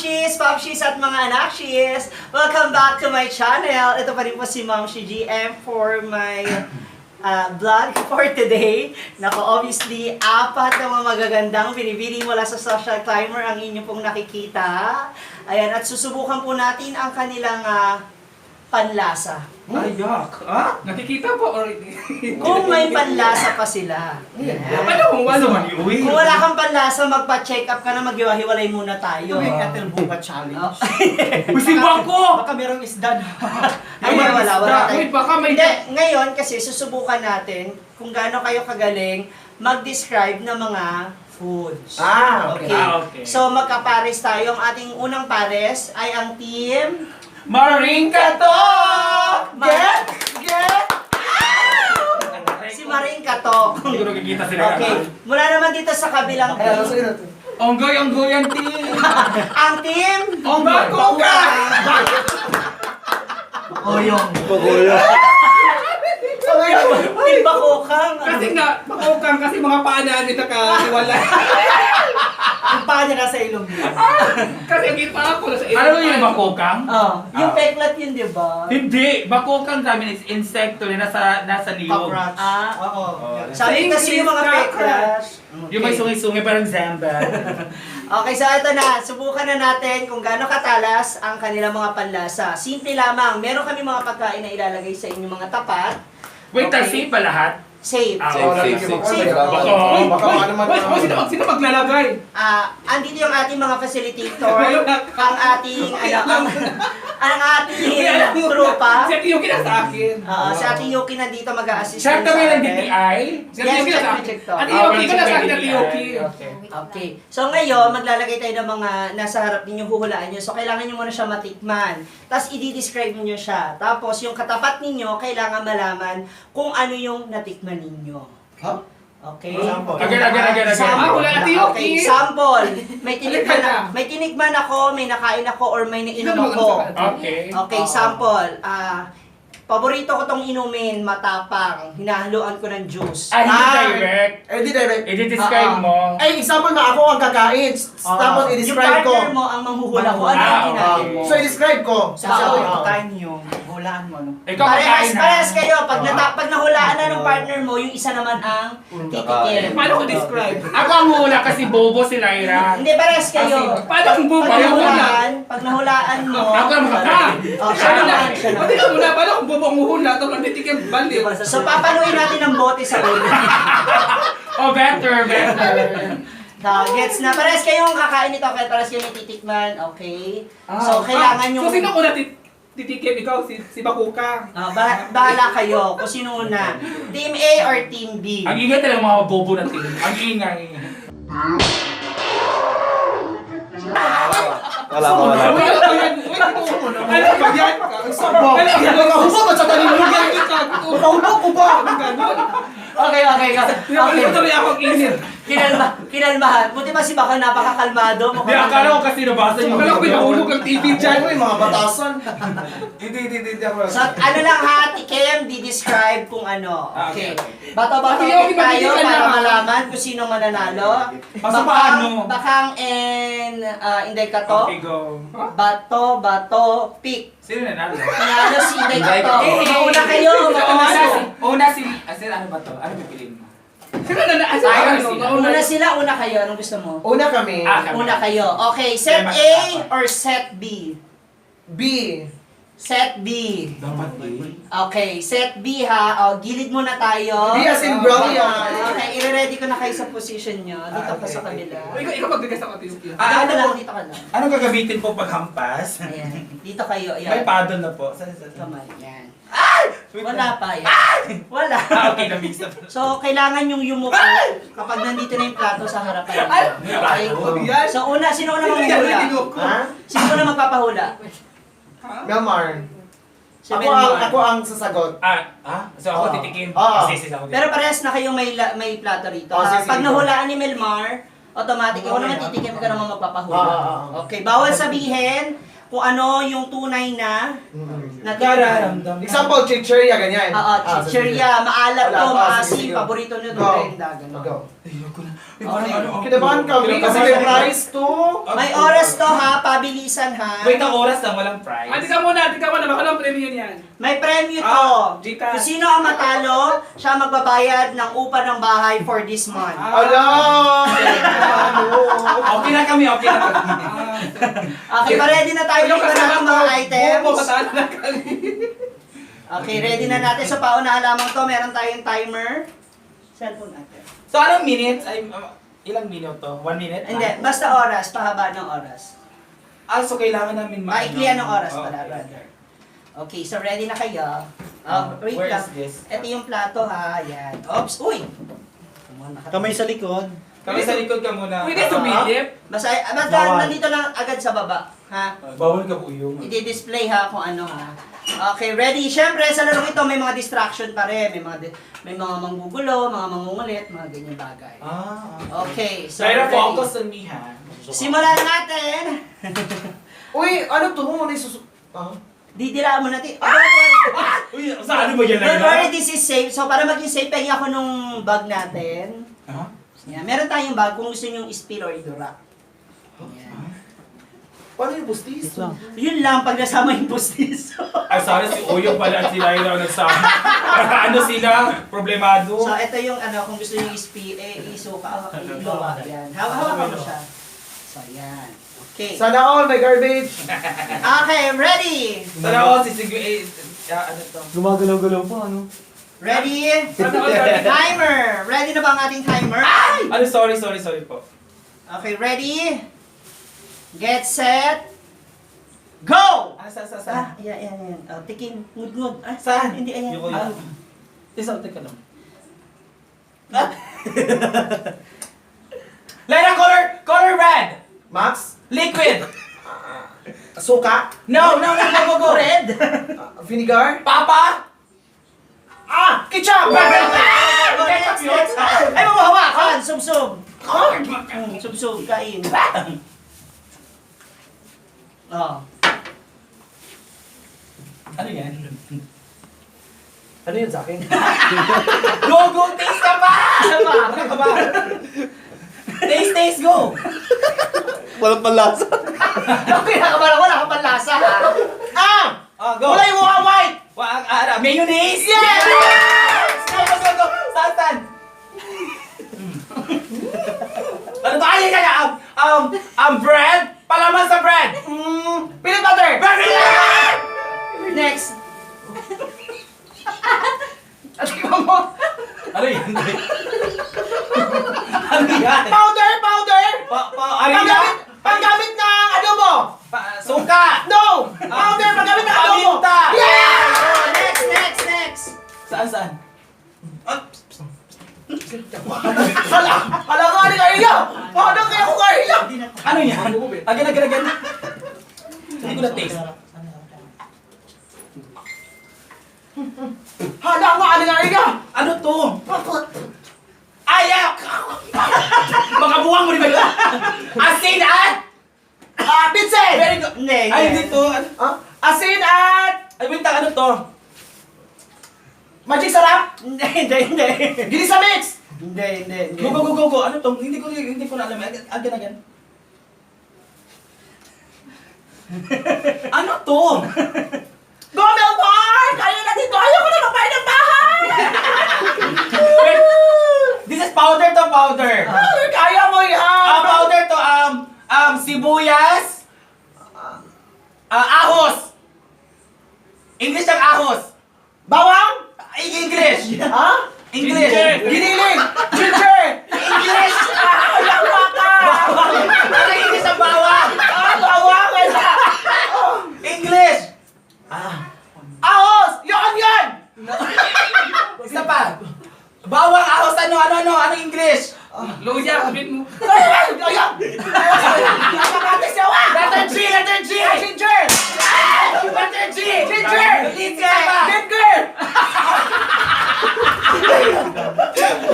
Popshies at mga anakshis! Welcome back to my channel. Ito pa rin po si Ma'am Shi GM for my vlog for today. Nako, obviously, apat na mga magagandang binibili mula sa Social Climber ang inyo pong nakikita. Ayan, at susubukan po natin ang kanilang panlasa. Ay, yak. Ah? Nakikita po already. Kung may panlasa pa sila. Ayan. Paano kung wala man Kung wala kang panlasa, magpa-check up ka na, maghiwa-hiwalay muna tayo. Ito yung Ethel Buka Challenge. Usiba ko! Baka merong isda na. Ay, wala tayo. Wait, baka may... Hindi, ngayon kasi susubukan natin kung gaano kayo kagaling mag-describe ng mga foods. Okay. Okay. So magkapares tayo. Ang ating unang pares ay ang team... Maringka to! Get! Si Maring Katok. Hindi ko nakikita sila. Okay. Mula naman dito sa kabilang team. Onggoy yan, team! Ang team... Bakuka! Oyong. Team Bakokang. Kasi nga, bakukang kasi mga paa namin nakahiwalay. Ang paa niya nasa ilong niya. Kasi kita ako nasa ilong. Ano yung bakukang? Yung peklat yun, di ba? Hindi, bakukang namin is insecto na nasa niyog. Cockroach. Oo. Oo. Sabi kasi yung mga peklat. Yung may sungi-sungi parang zamba. Okay, so ito na. Subukan na natin kung gaano katalas ang kanilang mga panlasa. Simple lamang. Meron kami mga pagkain na ilalagay sa inyong mga tapat. Wait, Okay. safe ba lahat? Safe. Safe. Sino maglalagay? Andito yung ating mga facilitator, ang ating, ang ating trupa. Si Ate Yuki na sa akin. Si Ate Yuki na dito mag-a-assist. Check sa kami ng atin. DTI. Si Ate Yes, Yuki na sa check akin. to. Ate Yuki ka na sa akin, Ate Yuki. Okay. So ngayon, maglalagay tayo ng mga nasa harap ninyo, huhulaan nyo. So kailangan nyo muna siya matikman. Tapos i-describe niyo siya. Tapos yung katapat ninyo, kailangan malaman kung ano yung natikman ninyo. Huh? Okay? Again. Sample. Wala Ate Yuki. Okay, sample. May tinikman ako, may nakain ako, or may nainom ako. Okay. Okay, sample. Paborito ko tong inumin, matapang. Hinahaluan ko ng juice. Hindi direct. Hindi direct. I-describe mo. Ay, example na ako ang kakain. Tapos Yung i-describe ko. partner mo ang manghuhula ko. Ano ang kinain mo? So, i-describe ko. Pagkain niyo, hulaan mo, no? Ikaw pagkain na. Parehas kayo. Pag nahulaan na ng partner mo, yung isa naman ang titikim. Paano ko describe? Ako ang hula kasi bobo si Lyra. Hindi, parehas kayo. Paano ang bobo? Pag nahulaan mo, Ako ang makakain. siya naman. Pati ka muna, paano kung bobo ang hula? Ito lang titikim, bali. So, papaluin natin ng bote sa ulo. Oh, better. Gets na. Parehas kayong kakain nito, kaya parehas kayong titikman. Okay? So, kailangan yung... So, sino una titikim? Ikaw, si Bakuka. Bahala kayo kung sino una. Team A or Team B? Ang ingay talaga mga bobo natin. Ang ingay. Wala. Ano ba yan? Nakahubog at sa tanilugan. Nakahubog ko ba? Okay. Tuloy ako ang init. Kinalmahan. Buti pa si Baka napakakalmado. Hindi, akala ko kasi nabasa niyo. Akala ko pinahulog ang TV dyan. Ay, mga batasan. Hindi ako. So, ano lang ha, Tikem, di-describe kung ano. Okay. Bato-bato Ate Yoki, tayo makinig ka para na. malaman kung sino mananalo. Basta paano? Bakang and Inday Kato. Okay, go. Bato, pick. Sino nanalo? Nanalo si Inday Kato. Eh, Mauna kayo, Una si... ano ba to? Ano pipiliin mo? Sino nanalo? Una sila, una kayo. Anong gusto mo? Una kami. Una kayo. Okay, set A or set B? B. Set B. Dapat ba? Okay, set B ha. O, gilid muna tayo. B as in brown yan. Okay, i-ready ko na kayo sa position nyo. Dito pa sa okay. kabila. Ikaw magdagas ako, Ate Yuki. Dito ka lang, dito ka lang. Anong gagamitin po paghampas? Ayan. Dito kayo, May ayan. paddle na po. Kamay, yan. Wala pa, yan. Wala. Okay, na-mix na po. So, kailangan yung yumuko kapag nandito na yung plato sa harapan niyo. Okay? So, sino una manghula? Ha? Sino una magpapahula? Melmar. Si Ako Melmar. ang sasagot. So ako titikim. Oo. Sis ako. Pero parehas na kayong may plato rito. Oh, sige, Pag sige. nahulaan ni Melmar, automatic, ako naman titikim ka naman magpapahula. Oo. Okay, bawal sabihin kung ano yung tunay na Nararamdam. Example, chichirya, ganyan. Oo, chichirya, maalat Wala to, pa, maasim, sige. paborito nyo to, Go. Brenda, gano'n. Go. Ayoko na. Okay. Kinabahan kami kasi may prize to. May oras to ha, pabilisan ha. Wait, ang oras lang, walang prize. Tika muna, baka lang premium yan. May premyo to. Gcash. Kung sino ang matalo, siya magbabayad ng upa ng bahay for this month. Ala! Okay na kami, okay na kami. Okay, ready na tayo dito ng mga items. Patalo na kami. Okay, ready na natin. Sa paunahan lamang to, meron tayong timer. Cellphone natin. So, anong minutes? Ilang minute to? 1 minute? Hindi, basta oras, pahaba ng oras. So kailangan namin Maiklian ng oras Oh, pala, okay. brother. Okay, so ready na kayo? Wait Where lang. is this? Ito yung plato ha, yan. Oops, uy! Kamay sa likod. Kami sa likod ka muna. Pwede sumilip. Basta Bawal. nandito lang agad sa baba, ha? Bawal ka po yung... I-display ha kung ano ha. Okay, ready? Siyempre, sa larong ito may mga distraction pa rin. May mga manggugulo, mga mangungulit, mga ganyan bagay. Okay, so Try to ready. focus on me, ha? Simulan na natin! Uy, ano to? Ano yung Didilaan mo natin. Oh, don't worry. Uy, sa ano ba yan? Don't worry, this is safe. So, para maging safe, pahingi ako nung bag natin. Ha? Yan. Meron tayong bag kung gusto nyo spill or idura. Yan. Paano yung bustis? Ito lang. Yun lang, pag nasama yung postiso. Ay, sorry, si Uyo pala at si Lyra ang nagsama. Ano sila? Problemado. So, ito yung ano, kung gusto nyo spill, isuka, ilawa. Yan. Hawakan mo siya. So, yan. Okay. Sana all, may garbage. Okay, ready? Sana ako, sisig... ano to? Gumagalaw-galaw pa, ano? Ready? Timer! Ready na ba ang ating timer? Ano, sorry po. Okay, ready? Get set. Go! Saan? Yan. Tikim. Ngud-ngud. Saan? Hindi, ayan. Yung Ah. Isa, teka lang. Lyra, color red! Max? Liquid! Suka? No, go. Red. Vinegar? Papa! Ketchup! Next, next. Ay, mabahawakan. Sub-sub. Sub-sub. Kain. Oh. Ano yan? Ano yun sa akin? Go! Taste ka ba? Ano Ano ba? Taste, go! Walang panlasa. Pinakabalang wala kang panlasa ha. Go! Wala yung mukha white! Mayonnaise! Yes! Go! Saan? Ano ba? Bread? Palaman sa bread! Peanut butter! Next. At ikaw mo! Ano yan? Ano yan? Powder! Ano yan? Panggamit ng adobo! Suka! No! Powder! Panggamit ng adobo! Paminta! Oh, next. Saan? Hala nga ni Kaya! Paano kaya ko Kaya? Ano yan? Again. Hindi ko na-taste. Hala nga ni Kaya! Ano to? Ayak! Mga buwang mo rin ba yun? Asin at... Bitsin! Very good. Hindi. Ay, hindi to. Asin at... Ay, wait lang. Ano to? Magic sarap! Hindi. Ginisa mix! Hindi. Go. Ano to? Hindi ko na alam. Again. Ano to? Go Melbourne! Kaya na dito! Ayoko na magbayad ng bahay! Wait. This is powder to powder. Kaya mo yan! Powder to sibuyas. Ahos. English ng ahos. Bawang! English. Ha? English. Giniling! Ginger! English. Ayaw ka! Ano English ang bawang? Bawang! English. Ahos! Yan! Isa pa. Bawang, ahos, ano English? Luya, kapit mo. Ayaw! Nakakatis yaw ah! Letter G. Ginger! Letter G. Ginger! Lead ka pa.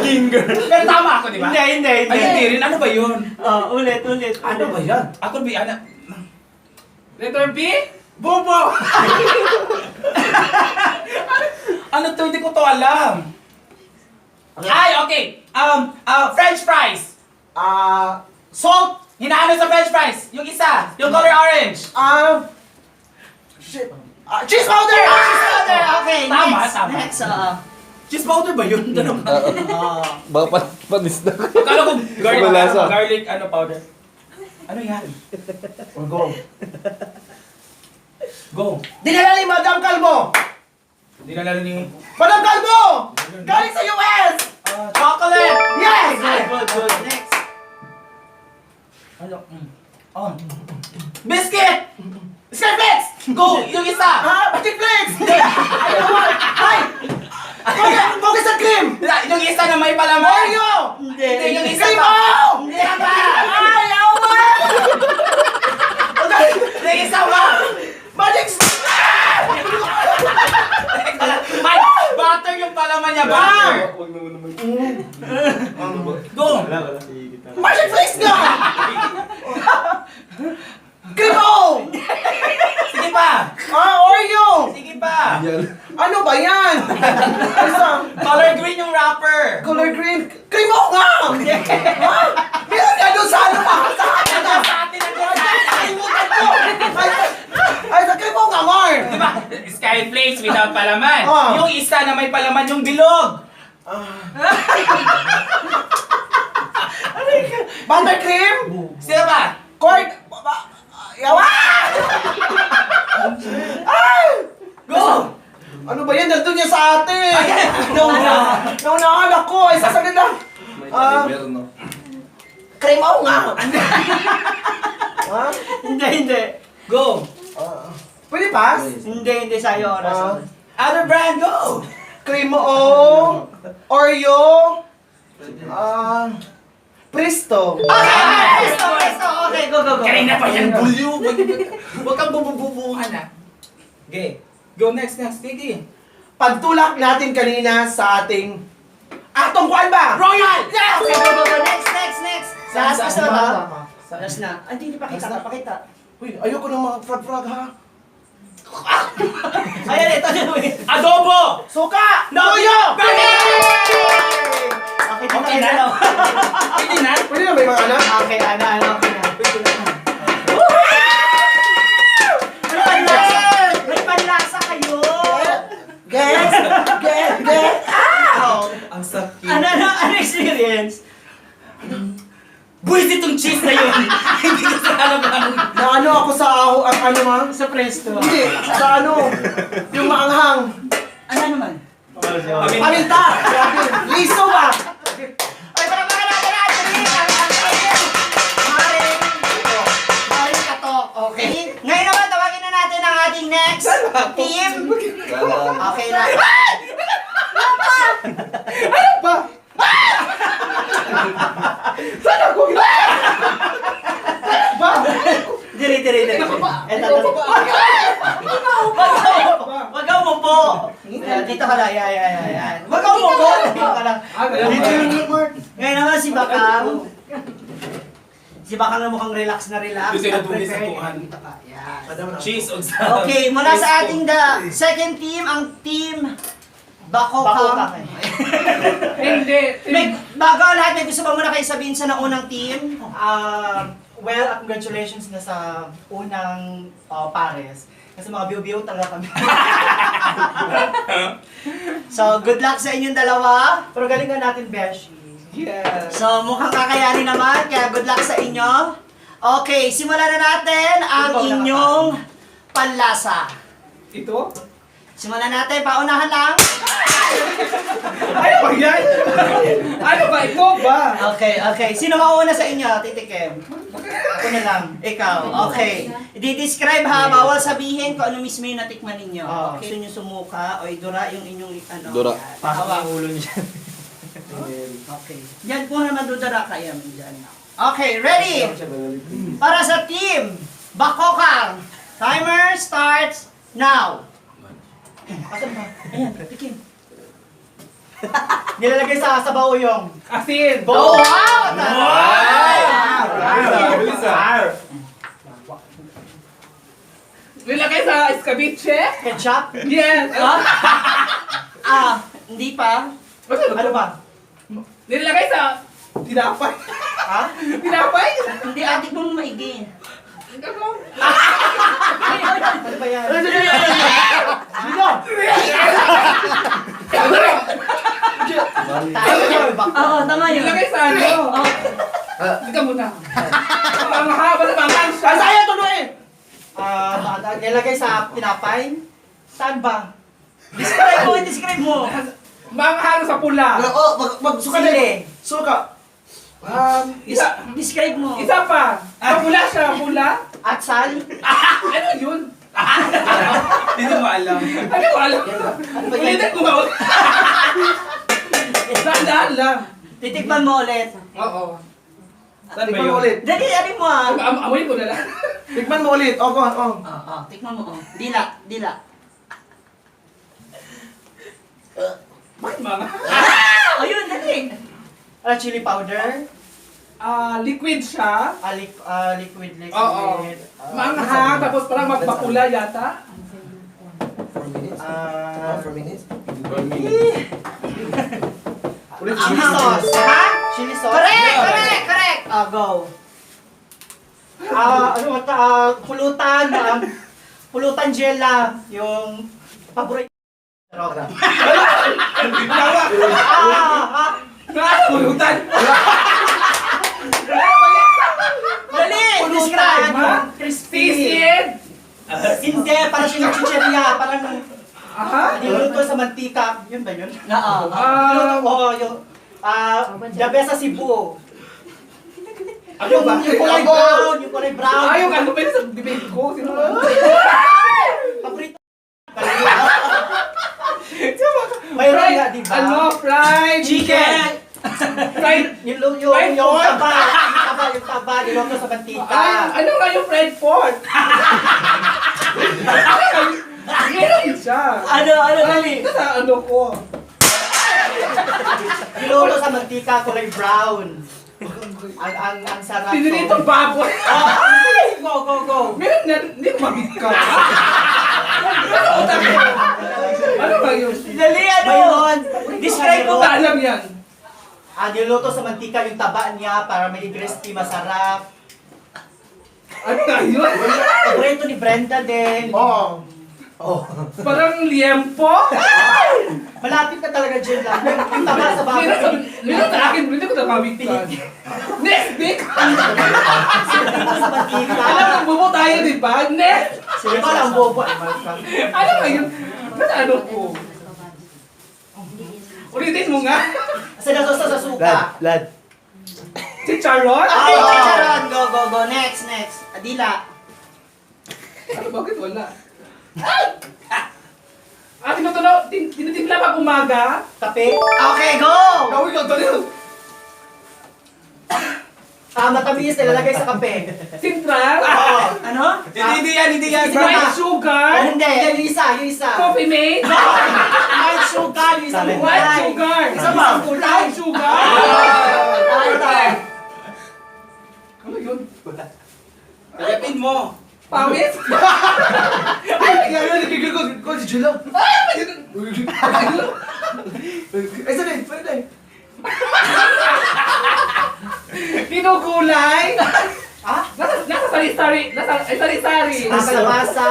Ginger! Pero tama ako, di ba? Hindi. Ay, hindi rin. Ano ba yun? Ulit. Ano ba yan? Ako ba yan? Letter B? Bubo! Ano to? Hindi ko to alam. Ay, okay. French fries. Salt. Hinaano sa French fries? Yung isa, yung color orange. Shit. Cheese powder! Okay, Tama, next. tama. Next, Cheese powder ba yun? Baka panis na. Akala ko garlic, Malasa. garlic powder. Ano yan? Go. Go. Dinala ni Madam Calvo! Hindi na lalo ni... Madam Calvo! Galing sa US! Chocolate! Yes! Good. next. Ano? On. Biscuit! Scarface! Go! Yung isa! Patik flakes! Ay! Focus and cream! Yung isa na may palaman! Oreo! Hindi, yung isa Cream pa! o! Hindi pa! Ay, awa! Yung isa pa! Magic Ay! Butter yung palaman niya! Butter! Huwag naman naman. Go! Magic flakes nga! Cream o! Sige pa! Oreo! Sige pa! Yan. Ano ba yan? Isa, Color green yung wrapper! color green. Cream o nga! Ha? Meron ka doon sa ano pa? Sa akin na! Sa atin na doon! Nakalimutan ko! Ay, sa cream o nga, Mar! Diba? Skyflakes without palaman. Ah. Yung isa na may palaman yung bilog. Buttercream? Sino ba? Corn? Yawa! Ay! Go! Ano ba yan? Nandun niya sa atin! Naunahan ako! Ay, sasagad lang! Meron, no? Cream o nga! Ha? Hindi. Go! Pwede pass? Hindi sa'yo oras. Other brand, go! Cream o, Oreo, Presto. Presto. Okay, go. Kanina pa yan, bulyo! Huwag kang bubububuhan ah. Okay. Go next. Titi. Pagtulak natin kanina sa ating tungkuan ba? Royal! Yes! Okay, go. Next. Last Saan episode, ba? ha? Last na. Ay, hindi pakita. Uy, ayoko ng mga frog ha. Ayan, ito na. Adobo! Suka! No! Toyo! Okay na. Hindi na? Pwede na may mga anak? Okay, ano, okay na. May panlasa kayo. Get! Ang sakit. Ano experience? Buwis itong cheese na yun! Hindi ko sa alam Na ano ako sa ano ma? Sa Presto. Hindi, sa ano? Yung maanghang. Ano naman? Paminta! Liso ba? Ay, para natin Maring Katok. Okay? Ngayon naman, tawagin na natin ang ating next team. Okay na. Ano ba? Saan ako? Ba? Diri. Eto. Wag kang umupo. Dito ka lang. Yan. Wag kang umupo. Dito ka lang. Ngayon naman si Bakang. Si Bakang na mukhang relax na relax. Doon sila dumi sa Prepared. tukan. Dito ka. Yan. Cheese o sa... Okay, mula sa ating second team, ang team Bakokang. Bago ang lahat, may gusto ba muna kayo sabihin sa naunang team? Well, congratulations na sa unang pares. Kasi mga biyo-biyo talaga kami. So, good luck sa inyong dalawa. Pero galingan natin, Beshi. Yes. So, mukhang kakayanin naman, kaya good luck sa inyo. Okay, simulan na natin ang inyong panlasa. Ito? Simulan natin, paunahan lang. Ano ba yan? Ano ba? Ito ba? Okay. Sino mauna sa inyo, Titikem? Ako na lang. Ikaw. Okay. I-describe ha, bawal sabihin kung ano mismo yung natikman ninyo. Gusto nyo sumuka o idura yung inyong ano. Dura. Pasok ang ulo niya. Okay. Diyan po naman dudara kayo. Diyan. Okay, ready? Para sa team, Bakokang. Timer starts now. Asan ba? Ayan, tikim. Nilalagay sa sabaw yung. Asin! Wow! sa escabeche? Ketchup? Yes. Hindi pa. Ano ba? Nilagay sa Tinapay. Ha? tinapay? Hindi, atik mo maigi. Ano? Ano ba yan? Tayo ba? Oo, tama yun. Nilagay sa ano? Hindi ka muna. Ang mahaba na bangang siya. Ang saya tuloy! Nilagay sa tinapay? Saan ba? Describe mo. Manghang sa pula. Magsuka na Sili. Suka. Isa, Describe mo. isa pa. Sa pula siya, pula. Atsal? Ano yun? Hindi mo alam. Ano ko alam? Ulitin ko ba? Dahan-dahan lang. Titikman mo ulit. Oo. Saan ba Tikman yun? mo ulit. Dali, ano mo Amoy ko na lang. Tikman mo ulit. Oh, go on. Oh. Tikman mo. Dila, dila. Bakit mga? Ayun, dali. Chili powder? Liquid siya. Liquid. Oo. Manghang, tapos parang magpapula yata. 4 minutes. 4 minutes. Ulit Chili chili sauce. Ha? Chili sauce? Correct. Go. Pulutan. Pulutan jela. Yung paborito. Pulutan. Dali, Describe. Ha? Crispy. Sisid. Hindi, parang siyang chicheria. Parang Aha. niluto sa mantika. Yun ba yun? Oo. Oo, yung the best sa Cebu. Ano ba? Yung kulay brown. Ayaw ano ba yun sa bibig ko? Sino ba? Paborito. Mayroon nga, di ba? Ano? Fried Chicken. Fried. Yung Fried pork. taba, niluto sa mantika. Ano nga yung fried pork? Meron siya. Ano, dali. Sa ano ko? Niluto sa mantika, kulay brown. Ang sarap. Piniritong baboy. Go. Meron na, hindi ko mabigka. Ano utak ko? Ano ba yun? Dali, ano? Mayroon. Describe mo. Alam yan. Niluto sa mantika yung taba niya para may crispy, masarap. Ano nga yun? Paborito ni Brenda din. Oh. Parang liempo? Malapit na talaga dyan lang. Yung taba sa Meron sa akin, hindi ko na mabigka. Next week! sa mantika. Alam mo, bubo tayo, di ba? Next! Sino ba lang bobo? Ano nga yun? Ba't ano ko? Ulitin mo nga. Sa nasusa sa suka. Lad. Si Charon? Okay, Charon. Go. Next. Adila. Ano, bakit wala? Tinitimpla pag umaga? Kape. Okay, go! Gawin lang to. Matamis, nilalagay sa kape. Sintral? Ano? Hindi yan. White sugar? Hindi, yung isa. Coffee mate? White sugar, yung isang White kulay. sugar? Isa ba? White sugar? Ano yun? Tagapin mo. Pawis? Yan, nagigil ko si Jilo. Ay, sabi, pwede. Kinukulay? Ha? Nasa sari-sari. Sari-sari. Masa,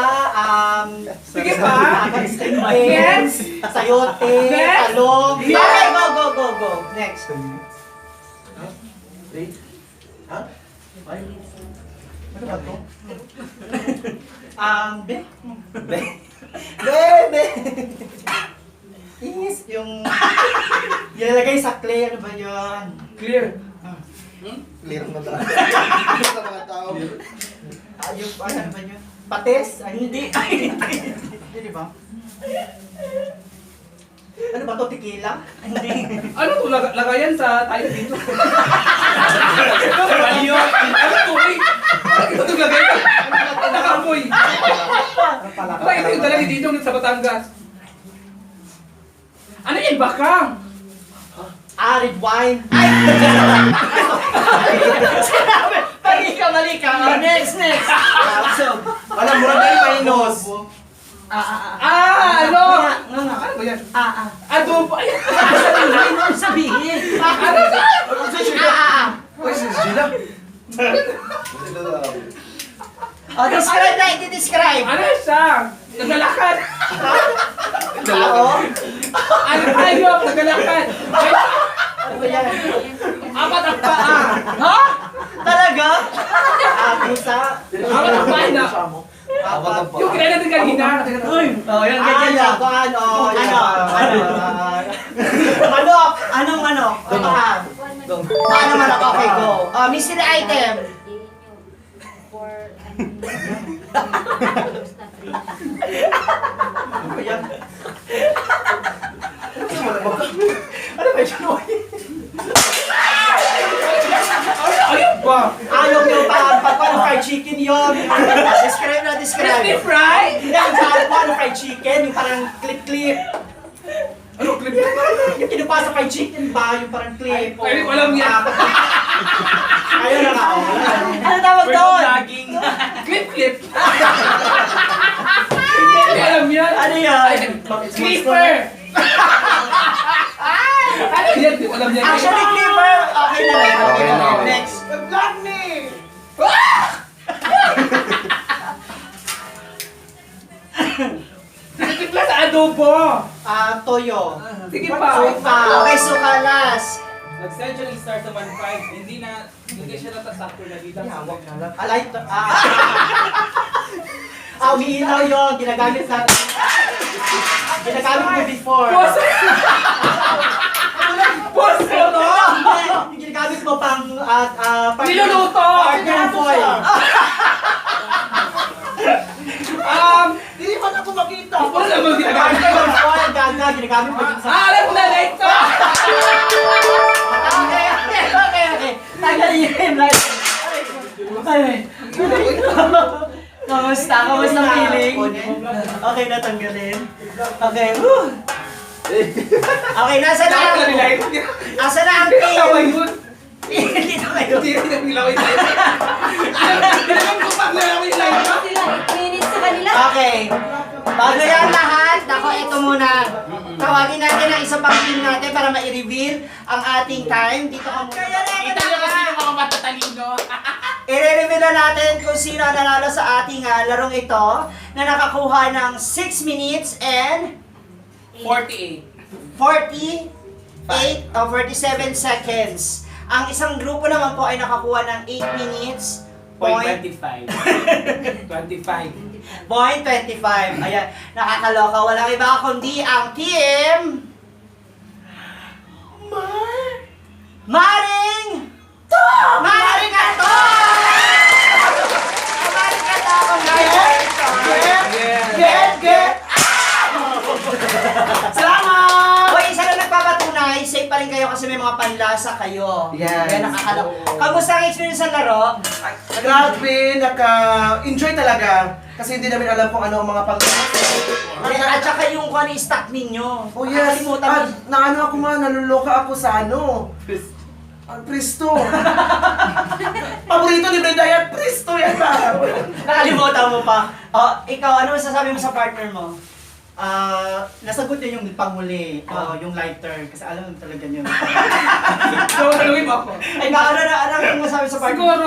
Sige pa. string Yes. beans, sayote, Yes. talong. Yes. Okay, go. Next. Ano ba to? Be. Is yung nilalagay sa clay, ano ba yun? Clear. Clear na talaga. Sa mga tao. Yung ano ba yun? Pates? Hindi. Hindi, di ba? Ano ba to? Tequila? Hindi. Ano to? Lagayan sa tayo dito. Mali yun. Ano to? Ito itong lagay ka. Nakamoy. Bakit ito yung talaga dito sa Batangas? Ano yung bakang? Red wine. Mali ka. Next. So, Alam mo na yung mainos. Adobo. Ay, Sabihin mo, sabihin. Uy, si Gina. O, describe na, i-describe. ano siya? Nagalakad. Oo. Ano hayop? Nagalakad. Ano ba yan? Apat ang paa. Ha? Talaga? Pusa. Apat ang paa na. Yung kinala natin kanina. Uy. Oh, yan, ganyan lang. Manok. Anong manok? Paano manok? Okay, go. Mystery item. Ano ba yun? Ayun ba? Ayaw yung paano fried chicken yun? Describe na, Crispy describe. fry? Hindi, yung paano fried chicken, yung parang clip-clip. Ano clip? Yung kinupasa fried chicken ba? Yung parang clip. Pwede ko alam yan. Ayaw na nga. Ano tawag doon? Vlogging. Clip. Hindi ko alam yan. Ano yan? Clipper. Ano yan? Hindi ko alam yan. Actually, clipper. Okay na. Okay na. Next. Vlog me! Clip lang sa adobo. Toyo. Sige pa. Okay, sukalas. Nag-century start sa 1.5. Hindi siya natasakto na dito. Alay, umiilaw yun. Ginagamit natin. Ginagamit mo before. Boss! Boss ko to! Yung ginagamit mo pang Niluluto! partner ng boy. Hindi man ako makita. Boss naman ginagamit. Partner ng boy. Gaga, ginagamit mo din sa... Alam ko na ito! Okay. Tagalin. Kamusta? Kamusta ang feeling? Okay, natanggalin. Okay, woo! Okay, nasa na ang... Nasa na ang team? Hindi na kayo. Minutes sa kanila. Okay. Bago yan lahat, ako ito muna. Tawagin natin ang isa pang team natin para ma-reveal ang ating time. Dito ka muna. Kita niyo kasi yung mga matatalino. I-reveal na natin kung sino ang nanalo sa ating larong ito na nakakuha ng 6 minutes and 48. 48 o 47 seconds. Ang isang grupo naman po ay nakakuha ng 8 minutes, point 25. 25. 25. Ayan, nakakaloka. Walang iba kundi ang team... Maring! Maring ka to! Maring ka to! Get! Salamat! Hoy, isa na nagpapatunay, safe pa rin kayo kasi may mga panlasa kayo. Yes. Kaya nakakaloka. Kamusta ang experience sa laro? Grabe, enjoy talaga. Kasi hindi namin alam kung ano ang mga At saka yung kung ano yung stock ninyo. Oh yes, Nakakalimutan at mo. naano ako naluloka ako sa ano. Presto. Paborito ni Brenda yan, Presto yan ba? Nakalimutan mo pa. Oh, ikaw, ano masasabi mo sa partner mo? Nasagot niya yung panghuli, yung lighter. Kasi alam mo talaga yun. So, tanungin mo ako. Ay, ano masasabi sa partner? Siguro,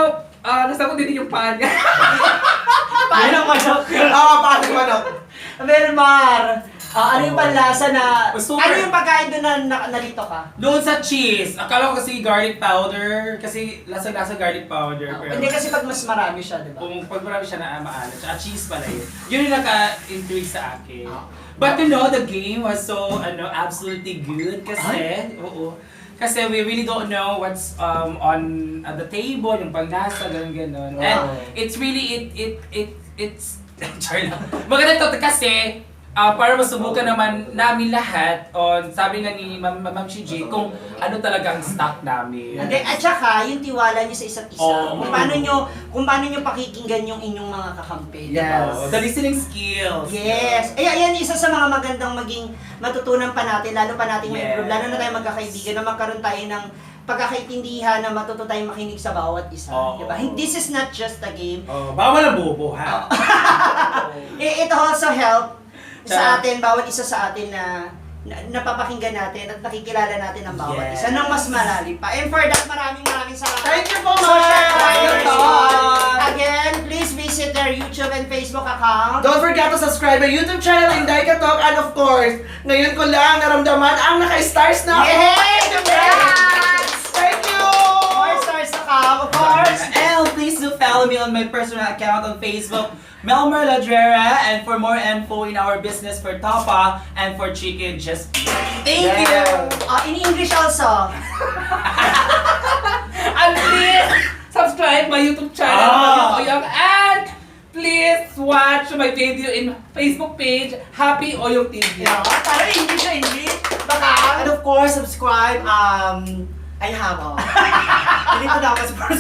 nasagot din yung paan niya. Paano manok? Paano manok? Belmar! Ano yung panlasa na... Super. Ano yung pagkain doon na nalito ka? Doon sa cheese, akala ko kasi garlic powder, kasi lasa-lasa garlic powder. Pero Hindi kasi pag mas marami siya, di ba? kung pag marami siya na maalat, tsaka cheese pala yun. Yun yung naka-intrigue sa akin. But you know, the game was so, absolutely good kasi, kasi we really don't know what's on the table, yung paglasa, ganun. And it's really, it's, char lang. Maganda to kasi, para masubukan naman namin lahat on sabi nga ni Ma'am Shiji kung ano talagang stock namin. Hindi, at saka yung tiwala niyo sa isa't isa. Oo. Kung paano niyo pakikinggan yung inyong mga kakampi. Yes. The listening skills. Yes. Ayan, isa sa mga magandang maging matutunan pa natin, lalo pa natin Yes. improve, lalo na tayo magkakaibigan, na magkaroon tayo ng pagkakaintindihan na matuto tayong makinig sa bawat isa. Oo. Diba? This is not just a game. Bawal ang bobo, ha? It also help sa Tsaka- atin, bawat isa sa atin na napapakinggan natin at nakikilala natin ang bawat Yes. isa ng mas malalim pa. And for that, maraming salamat. Thank you po, Social ma'am! Climbers. Again, please visit their YouTube and Facebook account. Don't forget to subscribe my YouTube channel, Inday Katok, and of course, ngayon ko lang naramdaman ang naka-stars na ako. Yay! Congrats! Thank you! More stars to come, of course. And please do follow me on my personal account on Facebook, Melmer Ladrera, and for more info in our business for Tapa and for Chicken Just Be. Thank you! In English also. And please subscribe my YouTube channel, Ah. Oyong Oyong, and please watch my video in Facebook page, Happy Oyong TV. Yeah, parang English na English. Baka. And of course, subscribe, I have Hindi ko na ako subscribe.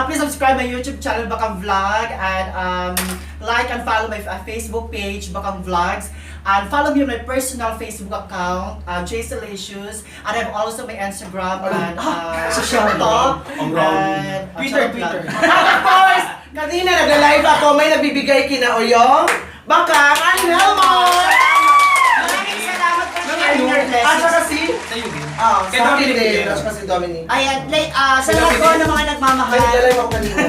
Please subscribe my YouTube channel, Bakang Vlog, and like and follow my Facebook page, Bakang Vlogs. And follow me on my personal Facebook account, Jacelicious. And I have also my Instagram and social TikTok. Ang wrong. And Twitter. And of course, kanina nag-live ako, may nagbibigay kina Oyong, Bakang, and Melmar! Maraming salamat po for sharing your At blessings. saka si, Sa'yo din. sa akin Dominic din, din. at saka si Dominic. Ayan, sa lahat po ng mga nagmamahal. May nag-live ako kanina.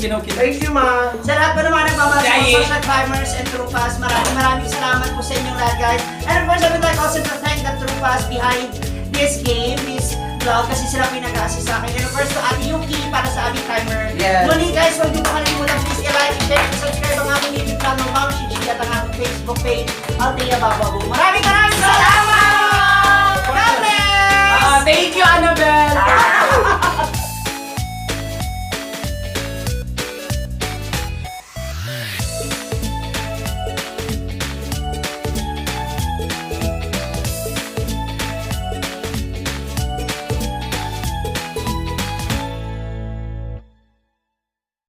Okay. Thank you, ma. Sa lahat po ng mga nagmamahal sa Yay! social climbers and Trupas, maraming salamat po sa inyong lahat, guys. And of course, I would like also to thank the Trupas behind this game, this vlog, kasi sila po yung nag-assist sa akin. And of course, to Ate Yuki para sa aming timer. Yes. Muli guys, huwag niyo po kalimutan, please i-like, i-share, i-subscribe ang aming YouTube channel, Ma'am Shiji, at ang aming Facebook page, Althea Bababu. Maraming salamat! God bless! Thank you, Annabelle!